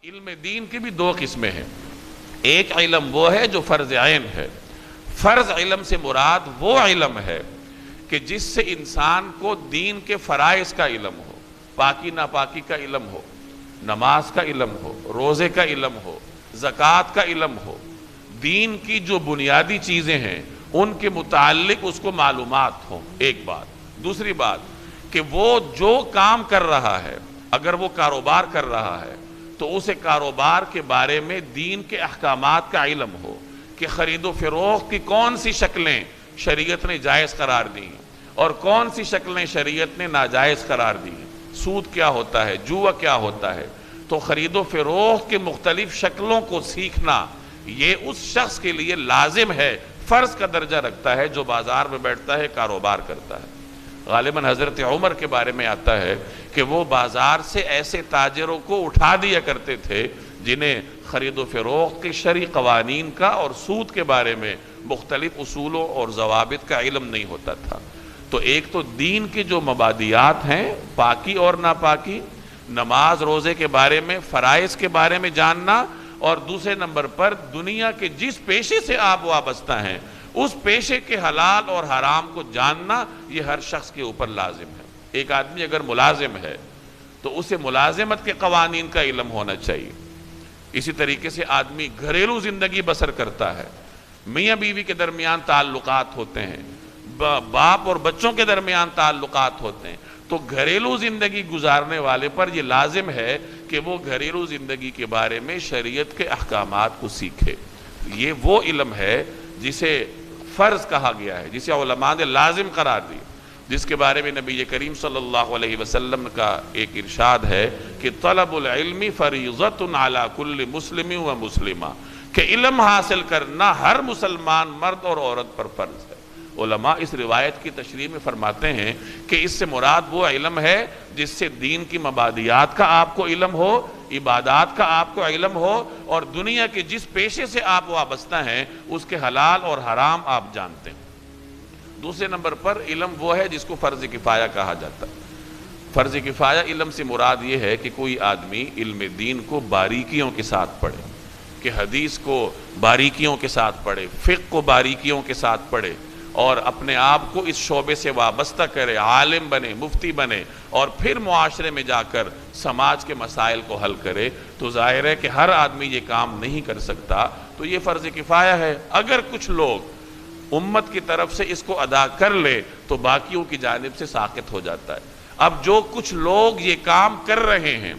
علم دین کی بھی دو قسمیں ہیں۔ ایک علم وہ ہے جو فرض عین ہے۔ فرض علم سے مراد وہ علم ہے کہ جس سے انسان کو دین کے فرائض کا علم ہو، پاکی ناپاکی کا علم ہو، نماز کا علم ہو، روزے کا علم ہو، زکوٰۃ کا علم ہو، دین کی جو بنیادی چیزیں ہیں ان کے متعلق اس کو معلومات ہوں۔ ایک بات۔ دوسری بات کہ وہ جو کام کر رہا ہے، اگر وہ کاروبار کر رہا ہے تو اسے کاروبار کے بارے میں دین کے احکامات کا علم ہو کہ خرید و فروخت کی کون سی شکلیں شریعت نے جائز قرار دی ہیں اور کون سی شکلیں شریعت نے ناجائز قرار دی ہیں، سود کیا ہوتا ہے، جوا کیا ہوتا ہے۔ تو خرید و فروخت کے مختلف شکلوں کو سیکھنا یہ اس شخص کے لیے لازم ہے، فرض کا درجہ رکھتا ہے جو بازار میں بیٹھتا ہے، کاروبار کرتا ہے۔ غالباً حضرت عمر کے بارے میں آتا ہے کہ وہ بازار سے ایسے تاجروں کو اٹھا دیا کرتے تھے جنہیں خرید و فروخت کے شرعی قوانین کا اور سود کے بارے میں مختلف اصولوں اور ضوابط کا علم نہیں ہوتا تھا۔ تو ایک تو دین کے جو مبادیات ہیں، پاکی اور ناپاکی، نماز روزے کے بارے میں، فرائض کے بارے میں جاننا، اور دوسرے نمبر پر دنیا کے جس پیشے سے آپ وابستہ ہیں اس پیشے کے حلال اور حرام کو جاننا، یہ ہر شخص کے اوپر لازم ہے۔ ایک آدمی اگر ملازم ہے تو اسے ملازمت کے قوانین کا علم ہونا چاہیے۔ اسی طریقے سے آدمی گھریلو زندگی بسر کرتا ہے، میاں بیوی کے درمیان تعلقات ہوتے ہیں، باپ اور بچوں کے درمیان تعلقات ہوتے ہیں، تو گھریلو زندگی گزارنے والے پر یہ لازم ہے کہ وہ گھریلو زندگی کے بارے میں شریعت کے احکامات کو سیکھے۔ یہ وہ علم ہے جسے فرض کہا گیا ہے، جسے علماء نے لازم قرار دی، جس کے بارے میں نبی کریم صلی اللہ علیہ وسلم کا ایک ارشاد ہے کہ طلب العلم فریضۃ علی کل مسلم و مسلمہ، کہ علم حاصل کرنا ہر مسلمان مرد اور عورت پر فرض ہے۔ علماء اس روایت کی تشریح میں فرماتے ہیں کہ اس سے مراد وہ علم ہے جس سے دین کی مبادیات کا آپ کو علم ہو، عبادات کا آپ کو علم ہو، اور دنیا کے جس پیشے سے آپ وابستہ ہیں اس کے حلال اور حرام آپ جانتے ہیں۔ دوسرے نمبر پر علم وہ ہے جس کو فرض کفایہ کہا جاتا ہے۔ فرض کفایہ علم سے مراد یہ ہے کہ کوئی آدمی علم دین کو باریکیوں کے ساتھ پڑھے، کہ حدیث کو باریکیوں کے ساتھ پڑھے، فقہ کو باریکیوں کے ساتھ پڑھے، اور اپنے آپ کو اس شعبے سے وابستہ کرے، عالم بنے، مفتی بنے، اور پھر معاشرے میں جا کر سماج کے مسائل کو حل کرے۔ تو ظاہر ہے کہ ہر آدمی یہ کام نہیں کر سکتا، تو یہ فرض کفایہ ہے۔ اگر کچھ لوگ امت کی طرف سے اس کو ادا کر لے تو باقیوں کی جانب سے ساقط ہو جاتا ہے۔ اب جو کچھ لوگ یہ کام کر رہے ہیں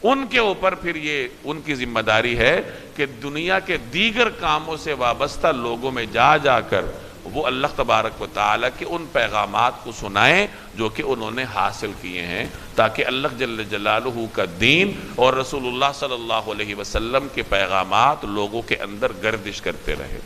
ان کے اوپر پھر یہ ان کی ذمہ داری ہے کہ دنیا کے دیگر کاموں سے وابستہ لوگوں میں جا جا کر وہ اللہ تبارک و تعالیٰ کے ان پیغامات کو سنائیں جو کہ انہوں نے حاصل کیے ہیں، تاکہ اللہ جل جلالہ کا دین اور رسول اللہ صلی اللہ علیہ وسلم کے پیغامات لوگوں کے اندر گردش کرتے رہے۔